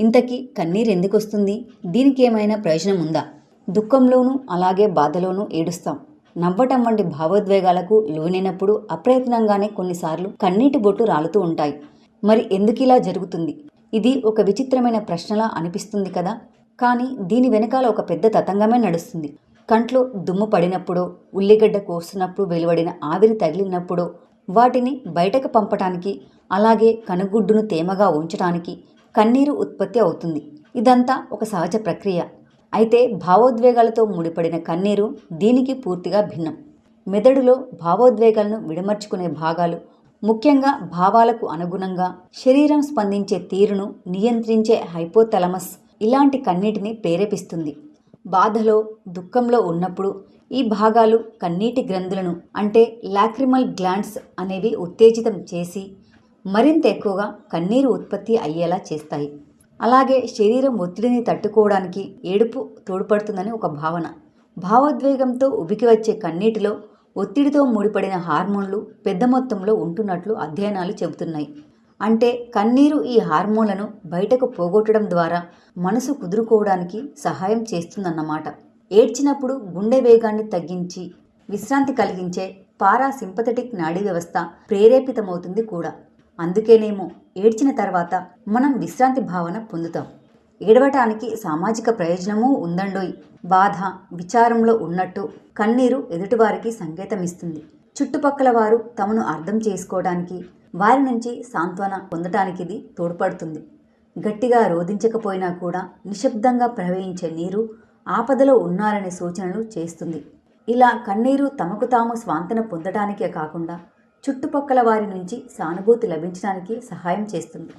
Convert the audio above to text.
ఇంతకీ కన్నీరు ఎందుకొస్తుంది? దీనికి ఏమైనా ప్రయోజనం ఉందా? దుఃఖంలోనూ అలాగే బాధలోనూ ఏడుస్తాం. నవ్వటం వంటి భావోద్వేగాలకు లోనైనప్పుడు అప్రయత్నంగానే కొన్నిసార్లు కన్నీటి బొట్లు రాలుతూ ఉంటాయి. మరి ఎందుకిలా జరుగుతుంది? ఇది ఒక విచిత్రమైన ప్రశ్నలా అనిపిస్తుంది కదా. కానీ దీని వెనకాల ఒక పెద్ద తతంగమే నడుస్తుంది. కంట్లో దుమ్ము పడినప్పుడో, ఉల్లిగడ్డ కోస్తున్నప్పుడు వెలువడిన ఆవిరి తగిలినప్పుడో వాటిని బయటకు పంపటానికి, అలాగే కనుగుడ్డును తేమగా ఉంచటానికి కన్నీరు ఉత్పత్తి అవుతుంది. ఇదంతా ఒక సహజ ప్రక్రియ. అయితే భావోద్వేగాలతో ముడిపడిన కన్నీరు దీనికి పూర్తిగా భిన్నం. మెదడులో భావోద్వేగాలను విడమర్చుకునే భాగాలు, ముఖ్యంగా భావాలకు అనుగుణంగా శరీరం స్పందించే తీరును నియంత్రించే హైపోథాలమస్ ఇలాంటి కన్నీటిని ప్రేరేపిస్తుంది. బాధలో, దుఃఖంలో ఉన్నప్పుడు ఈ భాగాలు కన్నీటి గ్రంథులను అంటే లాక్రిమల్ గ్లాండ్స్ అనేవి ఉత్తేజితం చేసి మరింత ఎక్కువగా కన్నీరు ఉత్పత్తి అయ్యేలా చేస్తాయి. అలాగే శరీరం ఒత్తిడిని తట్టుకోవడానికి ఏడుపు తోడ్పడుతుందని ఒక భావన. భావోద్వేగంతో ఉబికి వచ్చే కన్నీటిలో ఒత్తిడితో ముడిపడిన హార్మోన్లు పెద్ద మొత్తంలో ఉంటున్నట్లు అధ్యయనాలు చెబుతున్నాయి. అంటే కన్నీరు ఈ హార్మోన్లను బయటకు పోగొట్టడం ద్వారా మనసు కుదురుకోవడానికి సహాయం చేస్తుందన్నమాట. ఏడ్చినప్పుడు గుండె వేగాన్ని తగ్గించి విశ్రాంతి కలిగించే పారాసింపథెటిక్ నాడీ వ్యవస్థ ప్రేరేపితమవుతుంది కూడా. అందుకేనేమో ఏడ్చిన తర్వాత మనం విశ్రాంతి భావన పొందుతాం. ఏడవటానికి సామాజిక ప్రయోజనమూ ఉందండోయ్. బాధ, విచారంలో ఉన్నట్టు కన్నీరు ఎదుటివారికి సంకేతమిస్తుంది. చుట్టుపక్కల వారు తమను అర్థం చేసుకోవడానికి, వారి నుంచి సాంత్వన పొందటానికి ఇది తోడ్పడుతుంది. గట్టిగా రోదించకపోయినా కూడా నిశ్శబ్దంగా ప్రవహించే నీరు ఆపదలో ఉన్నారనే సూచనలు చేస్తుంది. ఇలా కన్నీరు తమకు తాము స్వాంతన పొందటానికే కాకుండా చుట్టుపక్కల వారి నుంచి సానుభూతి లభించడానికి సహాయం చేస్తుంది.